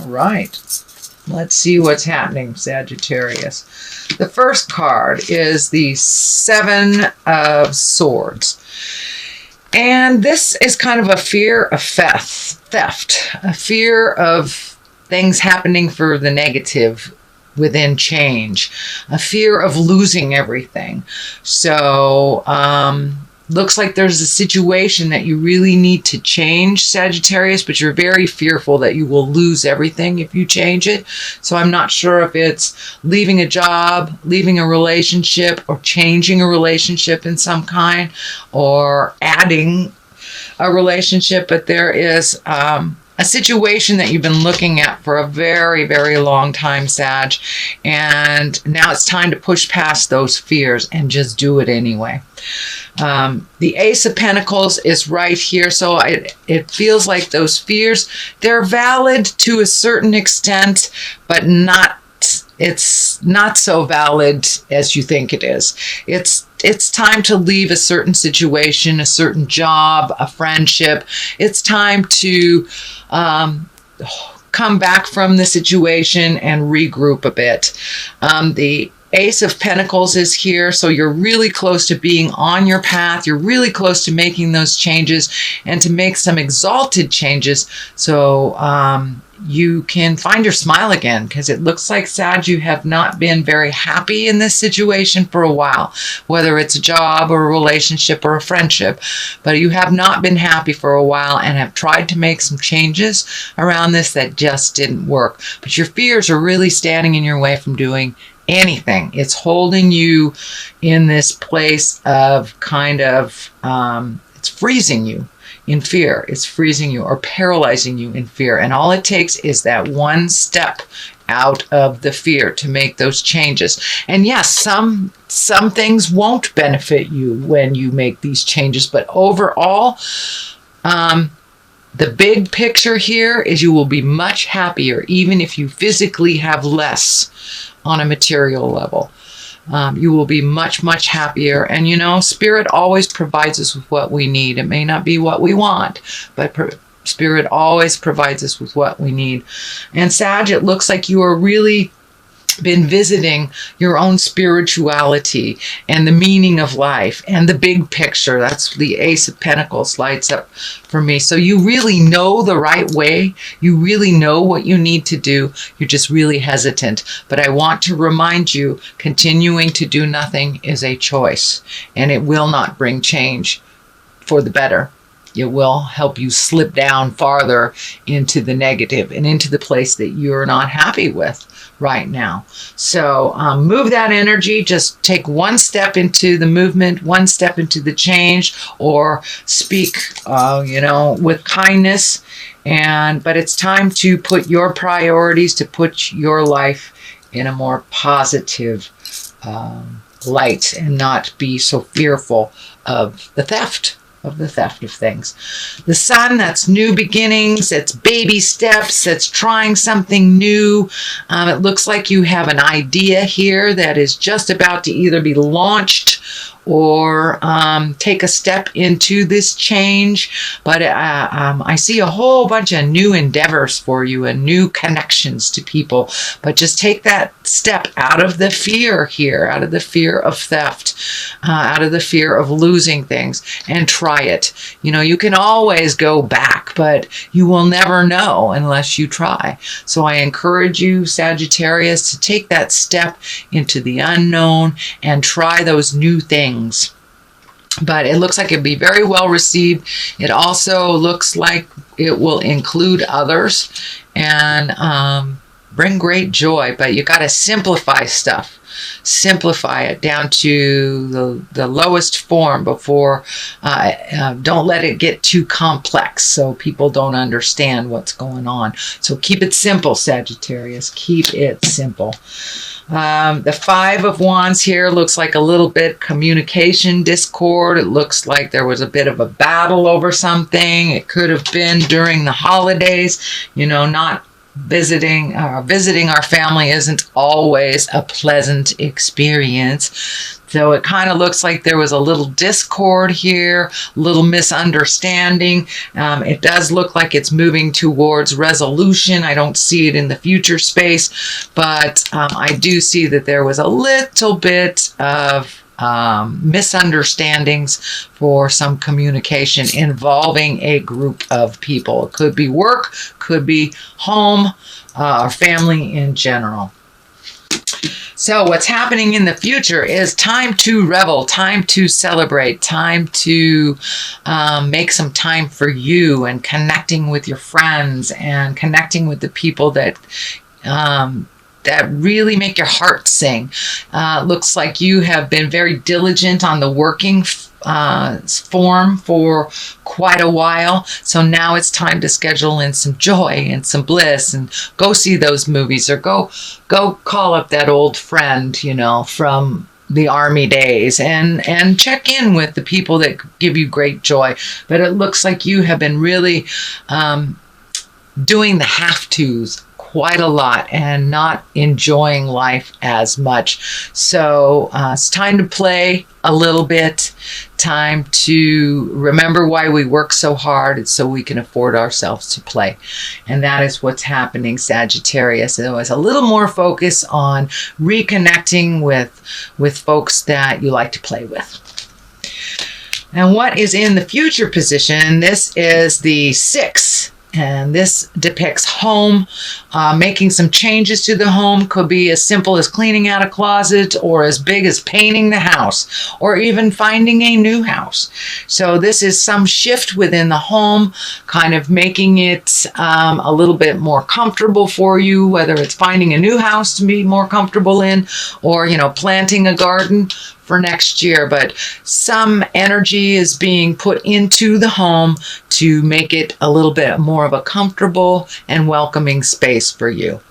right. Let's see what's happening, Sagittarius. The first card is the Seven of Swords. And this is kind of a fear of theft, a fear of things happening for the negative within change, a fear of losing everything. So, looks like there's a situation that you really need to change, Sagittarius, but you're very fearful that you will lose everything if you change it. So I'm not sure if it's leaving a job, leaving a relationship, or changing a relationship in some kind, or adding a relationship, but there is a situation that you've been looking at for a very, very long time, Sag, and now it's time to push past those fears and just do it anyway. The Ace of Pentacles is right here, so it feels like those fears, they're valid to a certain extent, but it's not so valid as you think it is. It's time to leave a certain situation, a certain job, a friendship. It's time to come back from the situation and regroup a bit. The Ace of Pentacles is here, so you're really close to being on your path. You're really close to making those changes and to make some exalted changes so you can find your smile again, because it looks like, Sag, you have not been very happy in this situation for a while, whether it's a job or a relationship or a friendship, but you have not been happy for a while and have tried to make some changes around this that just didn't work. But your fears are really standing in your way from doing anything. It's holding you in this place of kind of, it's freezing you in fear. It's freezing you or paralyzing you in fear. And all it takes is that one step out of the fear to make those changes. And yes, some things won't benefit you when you make these changes, but overall, the big picture here is you will be much happier, even if you physically have less on a material level. You will be much, much happier. And you know, Spirit always provides us with what we need. It may not be what we want, but Spirit always provides us with what we need. And Sag, it looks like you are really been visiting your own spirituality and the meaning of life and the big picture. That's the Ace of Pentacles lights up for me. So you really know the right way. You really know what you need to do. You're just really hesitant. But I want to remind you, continuing to do nothing is a choice, and it will not bring change for the better. It will help you slip down farther into the negative and into the place that you're not happy with right now. So move that energy. Just take one step into the movement, one step into the change, or speak, with kindness. But it's time to put your priorities, to put your life in a more positive light and not be so fearful of the theft of things. The Sun, that's new beginnings, that's baby steps, that's trying something new. It looks like you have an idea here that is just about to either be launched or take a step into this change. But I see a whole bunch of new endeavors for you and new connections to people. But just take that step out of the fear here, out of the fear of theft, out of the fear of losing things, and try it. You know, you can always go back, but you will never know unless you try. So I encourage you, Sagittarius, to take that step into the unknown and try those new things. But it looks like it'll be very well received. It also looks like it will include others and bring great joy. But you got to simplify stuff. Simplify it down to the lowest form before, don't let it get too complex so people don't understand what's going on. So keep it simple, Sagittarius. Keep it simple. The Five of Wands here looks like a little bit communication discord. It looks like there was a bit of a battle over something. It could have been during the holidays, not visiting our family isn't always a pleasant experience. So it kind of looks like there was a little discord here, a little misunderstanding. It does look like it's moving towards resolution. I don't see it in the future space, but I do see that there was a little bit of misunderstandings for some communication involving a group of people. It could be work, could be home, or family in general. So what's happening in the future is time to revel, time to celebrate, time to make some time for you and connecting with your friends and connecting with the people that really make your heart sing. Looks like you have been very diligent on the working form for quite a while. So now it's time to schedule in some joy and some bliss and go see those movies or go call up that old friend, from the army days and check in with the people that give you great joy. But it looks like you have been really doing the have-tos quite a lot and not enjoying life as much. So it's time to play a little bit, time to remember why we work so hard. It's so we can afford ourselves to play. And that is what's happening, Sagittarius. There was a little more focus on reconnecting with folks that you like to play with. And what is in the future position? This is the 6. And this depicts home, making some changes to the home. Could be as simple as cleaning out a closet or as big as painting the house or even finding a new house. So this is some shift within the home, kind of making it a little bit more comfortable for you, whether it's finding a new house to be more comfortable in or, planting a garden for next year. But some energy is being put into the home to make it a little bit more of a comfortable and welcoming space for you.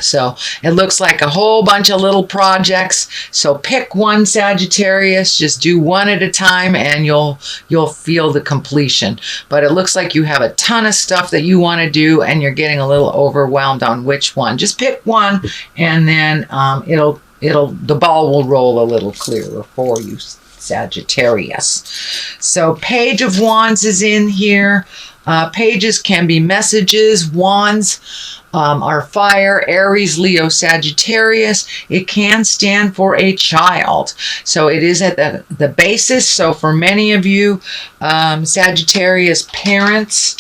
So it looks like a whole bunch of little projects. So pick one, Sagittarius, just do one at a time and you'll feel the completion. But it looks like you have a ton of stuff that you want to do and you're getting a little overwhelmed on which one. Just pick one and then the ball will roll a little clearer for you, Sagittarius. So Page of Wands is in here. Pages can be messages. Wands are fire, Aries, Leo, Sagittarius. It can stand for a child. So it is at the basis. So for many of you, Sagittarius parents,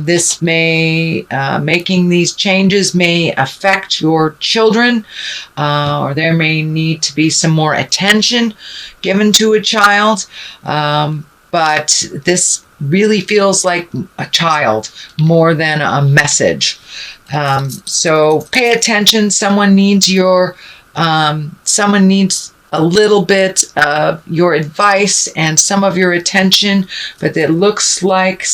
this may, making these changes may affect your children, or there may need to be some more attention given to a child. But this really feels like a child more than a message. So pay attention. Someone needs a little bit of your advice and some of your attention, but it looks like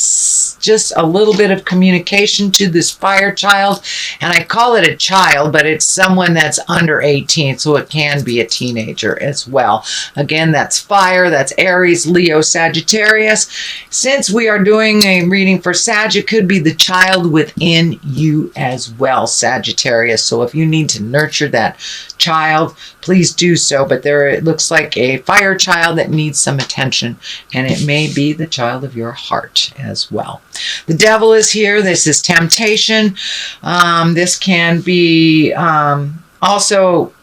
just a little bit of communication to this fire child. And I call it a child, but it's someone that's under 18, so it can be a teenager as well. Again, that's fire, that's Aries, Leo, Sagittarius. Since we are doing a reading for Sag, it could be the child within you as well, Sagittarius. So if you need to nurture that child, please do so. But there, it looks like a fire child that needs some attention, and it may be the child of your heart as well. The devil is here. This is temptation. This can be also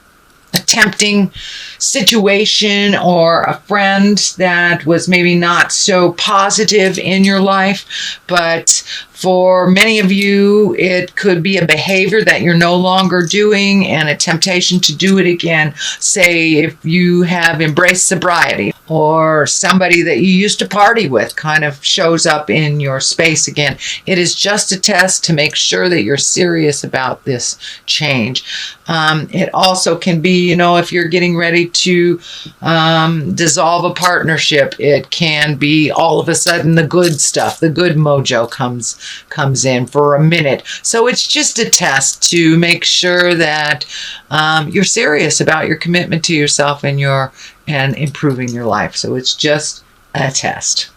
a tempting situation or a friend that was maybe not so positive in your life, but for many of you, it could be a behavior that you're no longer doing and a temptation to do it again. Say if you have embraced sobriety or somebody that you used to party with kind of shows up in your space again. It is just a test to make sure that you're serious about this change. It also can be, if you're getting ready to dissolve a partnership, it can be all of a sudden the good stuff, the good mojo comes in for a minute. So it's just a test to make sure that you're serious about your commitment to yourself and improving your life. So it's just a test.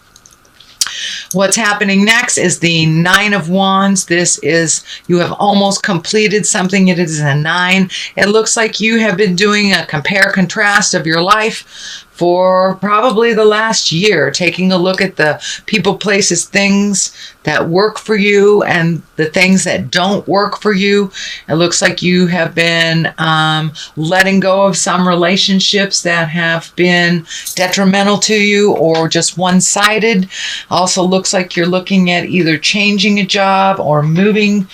What's happening next is the Nine of Wands. This is, you have almost completed something. It is a 9. It looks like you have been doing a compare contrast of your life for probably the last year, taking a look at the people, places, things that work for you and the things that don't work for you. It looks like you have been letting go of some relationships that have been detrimental to you or just one-sided. Also looks like you're looking at either changing a job or moving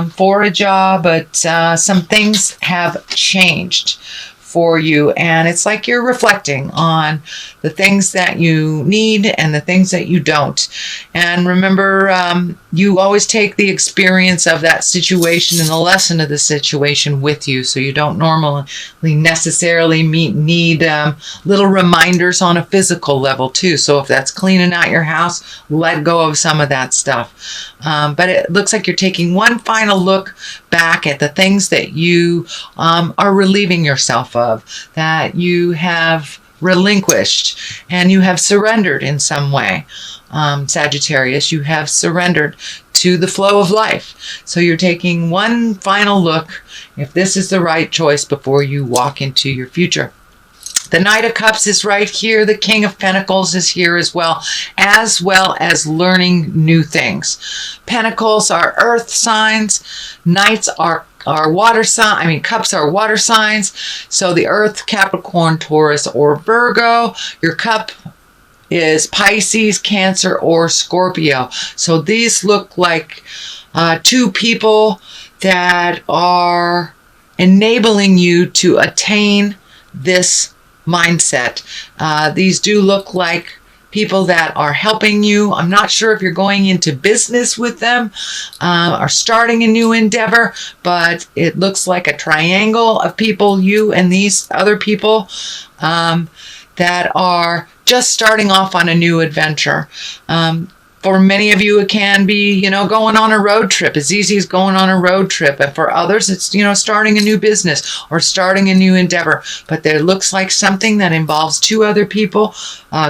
for a job, but some things have changed for you, and it's like you're reflecting on the things that you need and the things that you don't. And remember, you always take the experience of that situation and the lesson of the situation with you, so you don't normally necessarily need little reminders on a physical level too. So if that's cleaning out your house, let go of some of that stuff. But it looks like you're taking one final look back at the things that you are relieving yourself of, that you have relinquished and you have surrendered in some way. Sagittarius, you have surrendered to the flow of life. So you're taking one final look if this is the right choice before you walk into your future. The Knight of Cups is right here. The King of Pentacles is here as well as learning new things. Pentacles are earth signs. Knights are water sign. Cups are water signs. So the earth, Capricorn, Taurus, or Virgo. Your cup is Pisces, Cancer, or Scorpio. So these look like two people that are enabling you to attain this mindset. These do look like people that are helping you. I'm not sure if you're going into business with them or starting a new endeavor, but it looks like a triangle of people, you and these other people that are just starting off on a new adventure. For many of you, it can be, going on a road trip, as easy as going on a road trip. And for others, it's, starting a new business or starting a new endeavor. But there looks like something that involves two other people.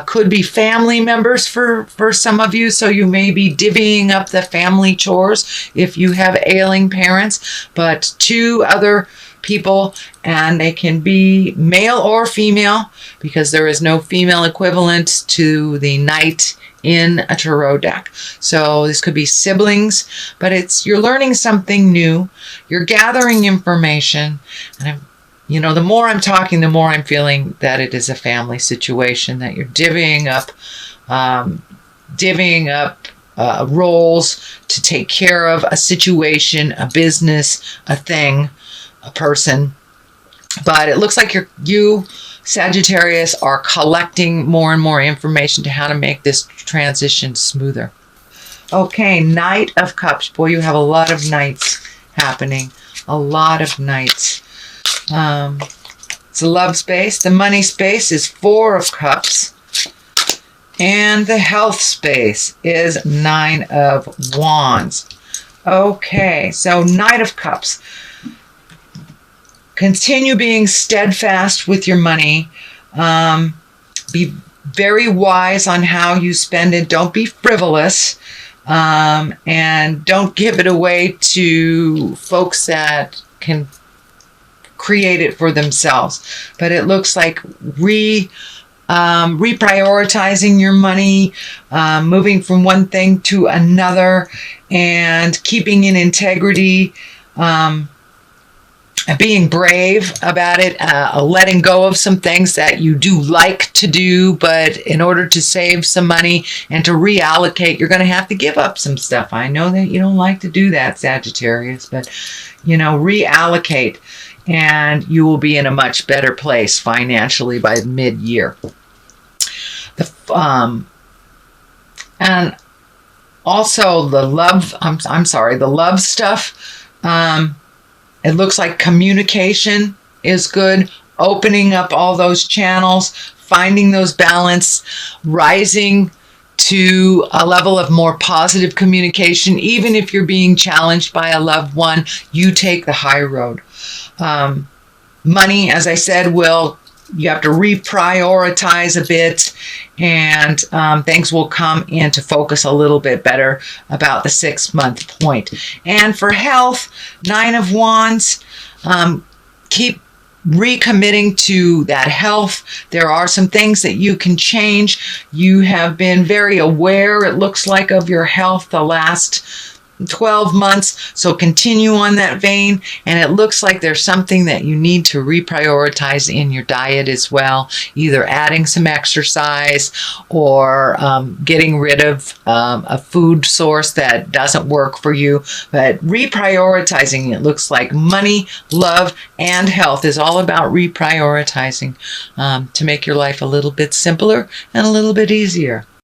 Could be family members for some of you. So you may be divvying up the family chores if you have ailing parents. But two other people, and they can be male or female, because there is no female equivalent to the Knight in a tarot deck. So this could be siblings, but you're learning something new. You're gathering information, and the more I'm talking, the more I'm feeling that it is a family situation, that you're divvying up roles to take care of a situation, a business, a thing, a person. But it looks like you Sagittarius are collecting more and more information to how to make this transition smoother. Okay, Knight of Cups. Boy, you have a lot of Knights happening. A lot of Knights. It's a love space. The money space is 4 of Cups. And the health space is 9 of Wands. Okay, so Knight of Cups. Continue being steadfast with your money. Be very wise on how you spend it. Don't be frivolous. And don't give it away to folks that can create it for themselves. But it looks like reprioritizing your money, moving from one thing to another, and keeping in integrity, being brave about it, letting go of some things that you do like to do, but in order to save some money and to reallocate, you're going to have to give up some stuff. I know that you don't like to do that, Sagittarius, but, reallocate, and you will be in a much better place financially by mid-year. And also the love, the love stuff, it looks like communication is good, opening up all those channels, finding those balance, rising to a level of more positive communication. Even if you're being challenged by a loved one, you take the high road. Money, as I said, will you have to reprioritize a bit, and things will come into focus a little bit better about the 6-month point. And for health, 9 of Wands, keep recommitting to that health. There are some things that you can change. You have been very aware, it looks like, of your health the last 12 months, so continue on that vein. And it looks like there's something that you need to reprioritize in your diet as well, either adding some exercise or getting rid of a food source that doesn't work for you. But reprioritizing, it looks like money, love, and health is all about reprioritizing to make your life a little bit simpler and a little bit easier.